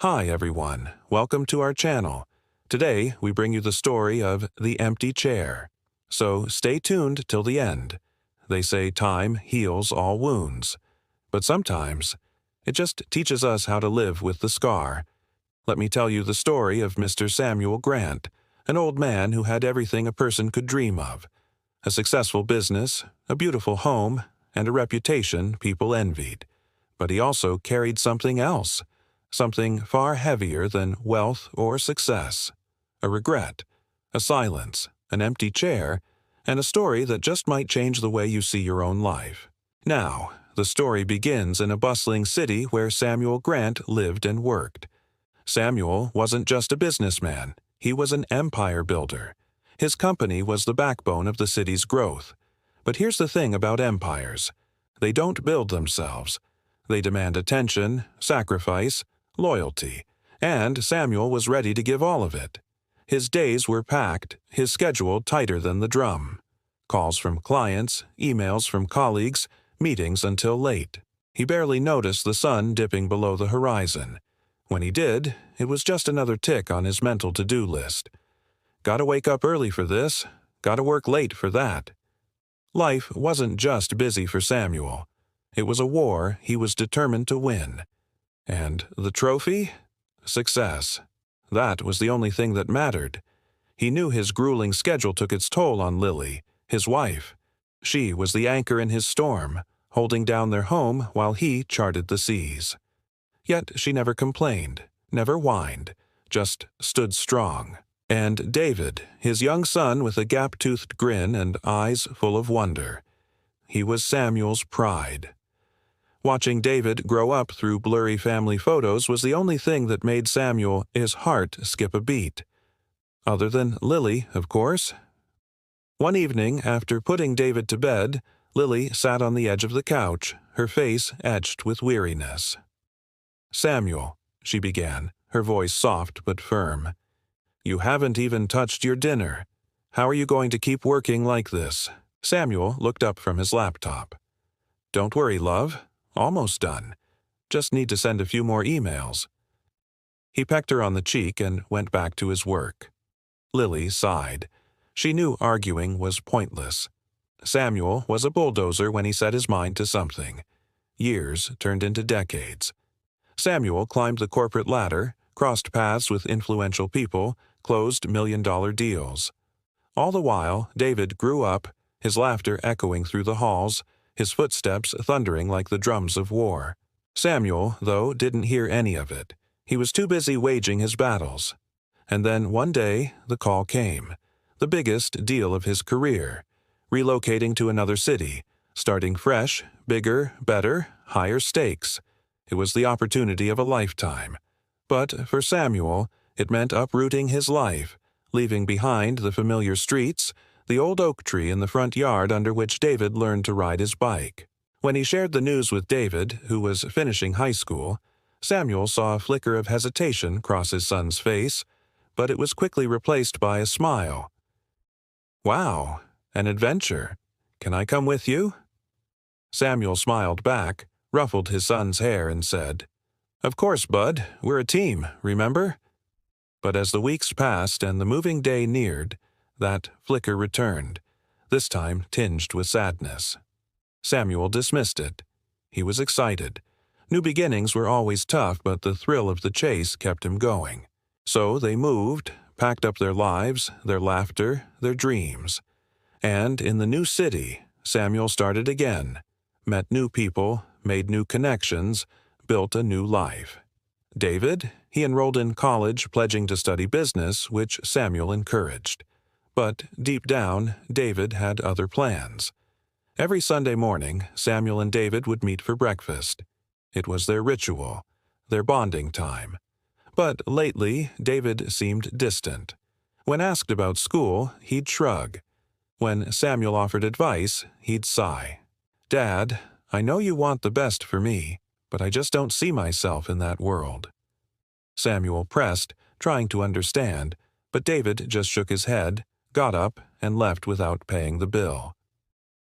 Hi everyone, welcome to our channel. Today we bring you the story of The Empty Chair. So stay tuned till the end. They say time heals all wounds, but sometimes it just teaches us how to live with the scar. Let me tell you the story of Mr. Samuel Grant, an old man who had everything a person could dream of. A successful business, a beautiful home, and a reputation people envied. But he also carried something else. Something far heavier than wealth or success. A regret, a silence, an empty chair, and a story that just might change the way you see your own life. Now, the story begins in a bustling city where Samuel Grant lived and worked. Samuel wasn't just a businessman, he was an empire builder. His company was the backbone of the city's growth. But here's the thing about empires. They don't build themselves. They demand attention, sacrifice, loyalty, and Samuel was ready to give all of it. His days were packed, his schedule tighter than the drum. Calls from clients, emails from colleagues, meetings until late. He barely noticed the sun dipping below the horizon. When he did, it was just another tick on his mental to-do list. Gotta wake up early for this, gotta work late for that. Life wasn't just busy for Samuel. It was a war he was determined to win. And the trophy? Success. That was the only thing that mattered. He knew his grueling schedule took its toll on Lily, his wife. She was the anchor in his storm, holding down their home while he charted the seas. Yet she never complained, never whined, just stood strong. And David, his young son with a gap-toothed grin and eyes full of wonder. He was Samuel's pride. Watching David grow up through blurry family photos was the only thing that made his heart skip a beat. Other than Lily, of course. One evening, after putting David to bed, Lily sat on the edge of the couch, her face etched with weariness. "Samuel," she began, her voice soft but firm. "You haven't even touched your dinner. How are you going to keep working like this?" Samuel looked up from his laptop. "Don't worry, love. Almost done. Just need to send a few more emails." He pecked her on the cheek and went back to his work. Lily sighed. She knew arguing was pointless. Samuel was a bulldozer when he set his mind to something. Years turned into decades. Samuel climbed the corporate ladder, crossed paths with influential people, closed million-dollar deals. All the while, David grew up, his laughter echoing through the halls, his footsteps thundering like the drums of war. Samuel, though, didn't hear any of it. He was too busy waging his battles. And then one day, the call came. The biggest deal of his career. Relocating to another city. Starting fresh, bigger, better, higher stakes. It was the opportunity of a lifetime. But for Samuel, it meant uprooting his life, leaving behind the familiar streets, the old oak tree in the front yard under which David learned to ride his bike. When he shared the news with David, who was finishing high school, Samuel saw a flicker of hesitation cross his son's face, but it was quickly replaced by a smile. "Wow, an adventure. Can I come with you?" Samuel smiled back, ruffled his son's hair, and said, "Of course, bud, we're a team, remember?" But as the weeks passed and the moving day neared, that flicker returned, this time tinged with sadness. Samuel dismissed it. He was excited. New beginnings were always tough, but the thrill of the chase kept him going. So they moved, packed up their lives, their laughter, their dreams. And in the new city, Samuel started again, met new people, made new connections, built a new life. David, he enrolled in college, pledging to study business, which Samuel encouraged. But deep down, David had other plans. Every Sunday morning, Samuel and David would meet for breakfast. It was their ritual, their bonding time. But lately, David seemed distant. When asked about school, he'd shrug. When Samuel offered advice, he'd sigh. "Dad, I know you want the best for me, but I just don't see myself in that world." Samuel pressed, trying to understand, but David just shook his head, got up, and left without paying the bill.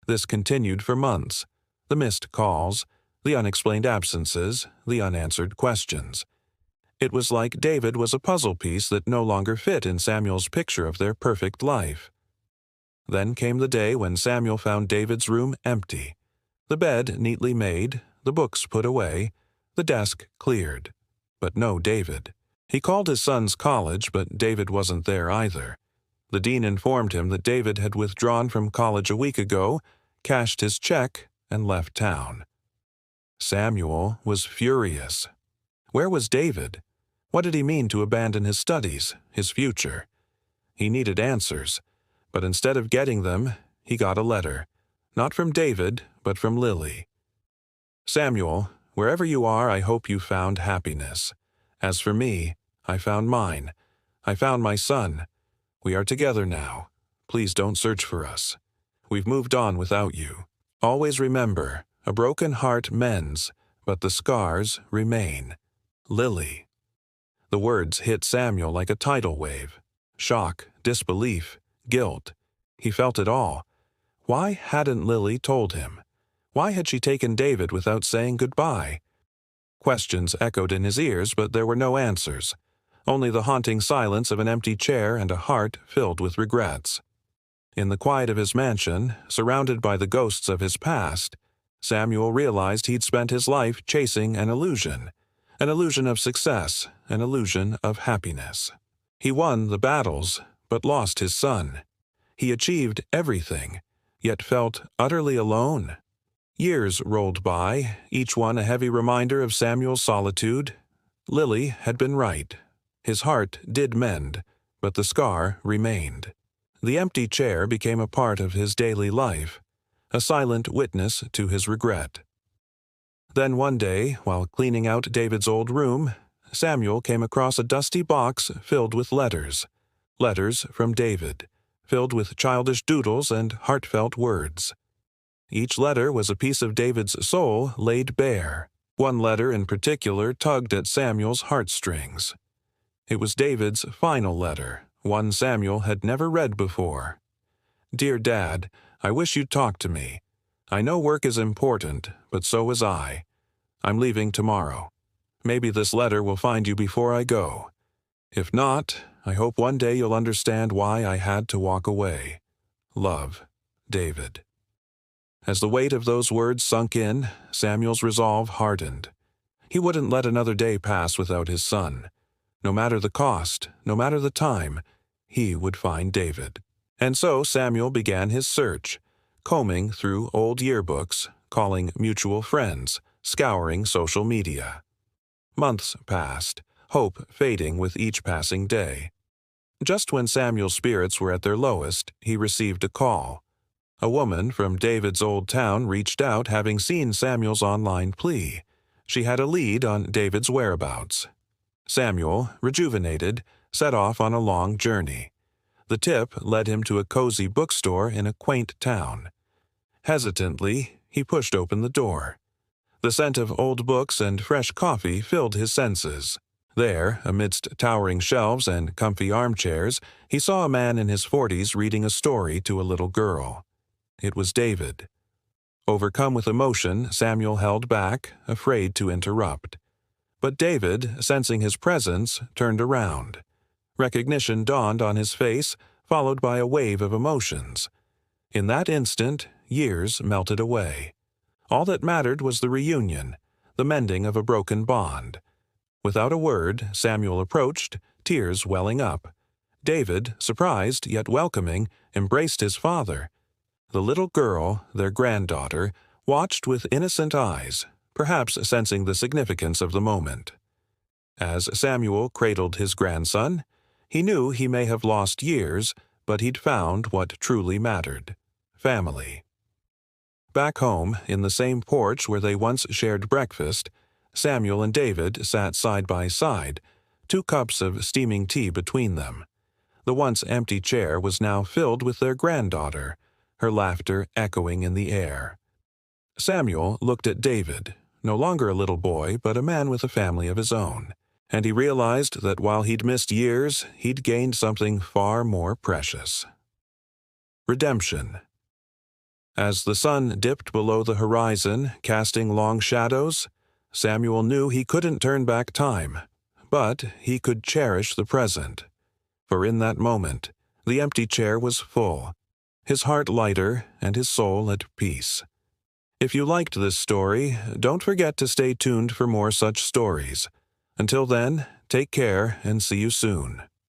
This continued for months. The missed calls, the unexplained absences, the unanswered questions. It was like David was a puzzle piece that no longer fit in Samuel's picture of their perfect life. Then came the day when Samuel found David's room empty, the bed neatly made, the books put away, the desk cleared. But no David. He called his son's college, but David wasn't there either. The dean informed him that David had withdrawn from college a week ago, cashed his check, and left town. Samuel was furious. Where was David? What did he mean to abandon his studies, his future? He needed answers, but instead of getting them, he got a letter. Not from David, but from Lily. Samuel, wherever you are, I hope you found happiness. As for me, I found mine. I found my son. We are together now. Please don't search for us. We've moved on without you. Always remember, a broken heart mends, but the scars remain. Lily. The words hit Samuel like a tidal wave. Shock, disbelief, guilt. He felt it all. Why hadn't Lily told him? Why had she taken David without saying goodbye? Questions echoed in his ears, but there were no answers. Only the haunting silence of an empty chair and a heart filled with regrets. In the quiet of his mansion, surrounded by the ghosts of his past, Samuel realized he'd spent his life chasing an illusion of success, an illusion of happiness. He won the battles, but lost his son. He achieved everything, yet felt utterly alone. Years rolled by, each one a heavy reminder of Samuel's solitude. Lily had been right. His heart did mend, but the scar remained. The empty chair became a part of his daily life, a silent witness to his regret. Then one day, while cleaning out David's old room, Samuel came across a dusty box filled with letters. Letters from David, filled with childish doodles and heartfelt words. Each letter was a piece of David's soul laid bare. One letter in particular tugged at Samuel's heartstrings. It was David's final letter, one Samuel had never read before. Dear Dad, I wish you'd talk to me. I know work is important, but so is I. I'm leaving tomorrow. Maybe this letter will find you before I go. If not, I hope one day you'll understand why I had to walk away. Love, David. As the weight of those words sunk in, Samuel's resolve hardened. He wouldn't let another day pass without his son. No matter the cost, no matter the time, he would find David. And so Samuel began his search, combing through old yearbooks, calling mutual friends, scouring social media. Months passed, hope fading with each passing day. Just when Samuel's spirits were at their lowest, he received a call. A woman from David's old town reached out, having seen Samuel's online plea. She had a lead on David's whereabouts. Samuel, rejuvenated, set off on a long journey. The tip led him to a cozy bookstore in a quaint town. Hesitantly, he pushed open the door. The scent of old books and fresh coffee filled his senses. There, amidst towering shelves and comfy armchairs, he saw a man in his 40s reading a story to a little girl. It was David. Overcome with emotion, Samuel held back, afraid to interrupt. But David, sensing his presence, turned around. Recognition dawned on his face, followed by a wave of emotions. In that instant, years melted away. All that mattered was the reunion, the mending of a broken bond. Without a word, Samuel approached, tears welling up. David, surprised yet welcoming, embraced his father. The little girl, their granddaughter, watched with innocent eyes, perhaps sensing the significance of the moment. As Samuel cradled his grandson, he knew he may have lost years, but he'd found what truly mattered: family. Back home, in the same porch where they once shared breakfast, Samuel and David sat side by side, 2 cups of steaming tea between them. The once empty chair was now filled with their granddaughter, her laughter echoing in the air. Samuel looked at David, no longer a little boy, but a man with a family of his own, and he realized that while he'd missed years, he'd gained something far more precious. Redemption. As the sun dipped below the horizon, casting long shadows, Samuel knew he couldn't turn back time, But he could cherish the present, for in that moment the empty chair was full, his heart lighter and his soul at peace. If you liked this story, don't forget to stay tuned for more such stories. Until then, take care and see you soon.